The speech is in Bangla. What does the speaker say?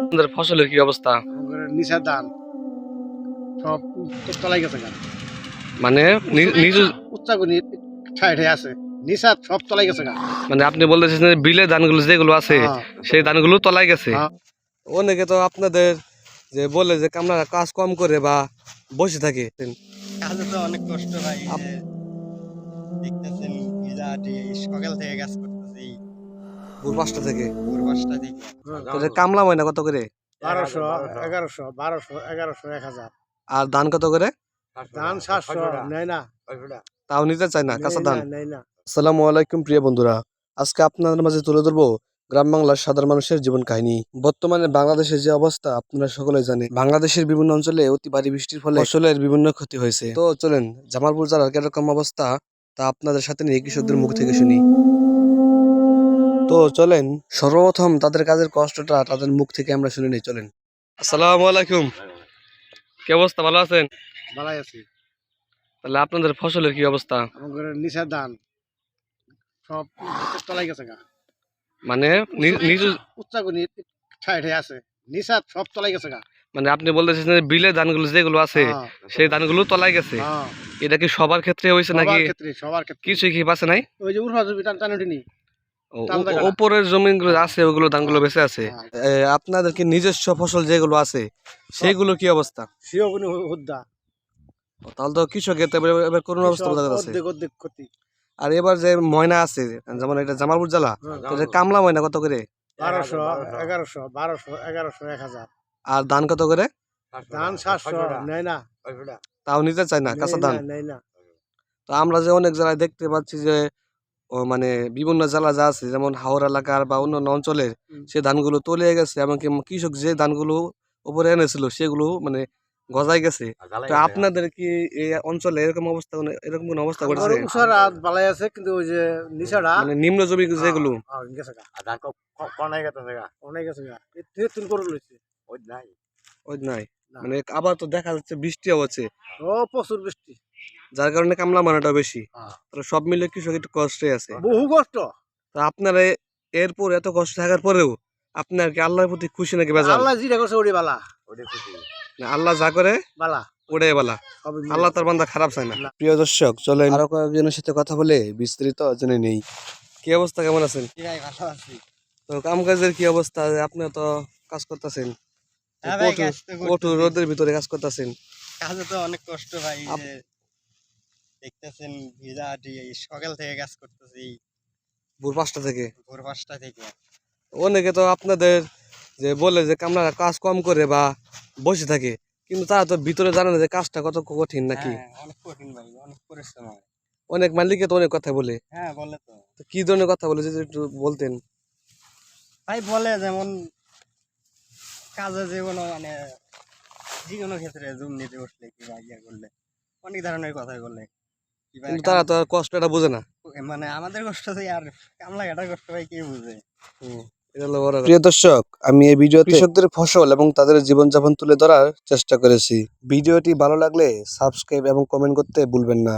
আপনাদের ফসলের কি অবস্থা? নিচা ধান সব তলাই গেছে গা। মানে নিজ উচ্চাগুনি ঠাই আছে, নিচা সব তলাই গেছে গা। মানে আপনি বলতেছেন যে বিলে ধানগুলো যেগুলো আছে সেই ধানগুলো তলায় গেছে। অনেকে তো আপনাদের যে বলে যে আপনারা কাজ কম করে বা বসে থাকে। কাজে তো অনেক কষ্ট ভাই। এই যে দেখতেছেন ভিজাটি সকাল থেকে কাজ করতেছি ভোর 5টা থেকে। ভোর 5টা থেকে। তাহলে কামলা ময়না কত করে? 1200, 1100, 1200, 1100, 1000। আর ধান কত করে? ধান 700 নেয় না, তাও নিতে চায় না কাঁচা ধান। নেয় না। আসসালামু আলাইকুম প্রিয় বন্ধুরা, আজকে আপনাদের মাঝে তুলে ধরবো গ্রাম বাংলার সাধারণ মানুষের জীবন কাহিনী। বর্তমানে বাংলাদেশের যে অবস্থা আপনারা সকলেই জানেন। বাংলাদেশের বিভিন্ন অঞ্চলে অতি ভারী বৃষ্টির ফলে ফসলের বিভিন্ন ক্ষতি হয়েছে। তো চলেন জামালপুর জেলার কিরকম অবস্থা তা আপনাদের সাথে নিয়ে কৃষকদের মুখ থেকে শুনি। তো চলেন সর্বপ্রথম তাদের কাজের কষ্টটা তাদের মুখ থেকে আমরা শুনে নিই। চলেন। আসসালামু আলাইকুম, কি অবস্থা, ভালো আছেন? বালাই আছি। তাহলে আপনাদের ফসলের কি অবস্থা? আমাদের নিচা ধান সব তলাই গেছে গা। মানে নিজ উচ্চাগুনি ঠাই আছে, নিচা সব তলাই গেছে গা। মানে আপনি বলতেছেন যে বিলে ধানগুলো যেগুলো আছে সেই ধানগুলো তলায় গেছে। এটা কি সবার ক্ষেত্রে হয়েছে নাকি সবার ক্ষেত্রে কিছু কি বাঁচে নাই? ওই যে উর্ফা জমি টান উঠিনি। উপরের জমিগুলো আছে ওগুলো ধানগুলো বেঁচে আছে। আপনাদের কি নিজস্ব ফসল যেগুলো আছে সেইগুলো কি অবস্থা? সিওগুনি হুদ্দা। তাহলে তো কৃষকের তো এবার করুণ অবস্থা বোঝা যাচ্ছে। অর্ধেক ক্ষতি। আর এবার যে ময়না আছে, যেমন এটা জামালপুর জেলা, এটা কামলা ময়না কত করে? 1200, 1100, 1200, 1100, 1000। আর ধান কত করে? ধান 700 নেয় না, তাও নিতে চায় না কাঁচা ধান। নেয় না। তো আমরা যে অনেক জায়গায় দেখতে পাচ্ছি যে মানে বিভিন্ন জেলা যা আছে যেমন হাওড় এলাকার বা অন্যান্য অঞ্চলের সে ধানগুলো তলিয়ে গেছে, এমনকি কৃষক যে ধানগুলো উপরে এনেছিল সেগুলো মানে গজায় গেছে। তো আপনাদের কি এই অঞ্চলে এরকম অবস্থা, এরকম কোন অবস্থা ঘটেছে? উষারা বালাই আছে কিন্তু ওই যে নিচাটা মানে নিম্ন জমি যেগুলো গেছে গা। অনেক গেছে গা। তুন করে লইছে। ওই নাই, মানে আবার তো দেখা যাচ্ছে বৃষ্টিও হচ্ছে, ও প্রচুর বৃষ্টি, যার কারণে কামলা মানাটা বেশি। তাহলে সব মিলে কৃষক একটু কষ্টে আছে। বহু কষ্ট। তো আপনারা এরপর এত কষ্ট থাকার পরেও আপনার কি আল্লাহর প্রতি খুশি নাকি বেজার? আল্লাহ যেটা করছে ওরে বালা, না, আল্লাহ যা করে বালা ওটাই বলা। আল্লাহ তার বান্দা খারাপ চায় না। প্রিয় দর্শক, চলেন আরো কয়েকজনের সাথে কথা বলে বিস্তারিত জেনে নেই। কি অবস্থা, কেমন আছেন? ভাই ভালো আছি। তো কাম কাজের কি অবস্থা? আপনি তো কাজ করতেছেন, হ্যাঁ ভাই, কাজ তো কঠোর করতেছি। রোদের ভিতরে কাজ করতেছেন। কাজে তো অনেক কষ্ট ভাই। এই যে দেখতেছেন ভিজাটি সকাল থেকে কাজ করতেছি ভোর 5টা থেকে। ভোর 5টা থেকে। অনেকে তো আপনাদের যে বলে যে আপনারা কাজ কম করে বা বসে থাকে, কিন্তু তারা তো ভিতরে জানে না যে কাজটা কত কঠিন নাকি। হ্যাঁ, অনেক কঠিন ভাই, অনেক পরিশ্রম হয়। অনেক মালিকে তো অনেক কথা বলে। হ্যাঁ বলে তো। তো কি ধরনের কথা বলে যদি একটু বলতেন। ভাই বলে যেমন কাজে যে কোনো মানে যে কোনো ক্ষেত্রে জুম নিতে বসলে কি বা ইয়া করলে অনেক ধরনের কথা বলে। কি ভাই কিন্তু তারা তো আর কষ্টটা বোঝে না। মানে আমাদের কষ্ট তো আর কামলা ঘাটার কষ্ট ভাই কে বুঝে। প্রিয় দর্শক, আমি এই ভিডিওতে কৃষকদের ফসল এবং তাদের জীবনযাপন তুলে ধরার চেষ্টা করেছি। ভিডিওটি ভালো লাগলে সাবস্ক্রাইব এবং কমেন্ট করতে ভুলবেন না।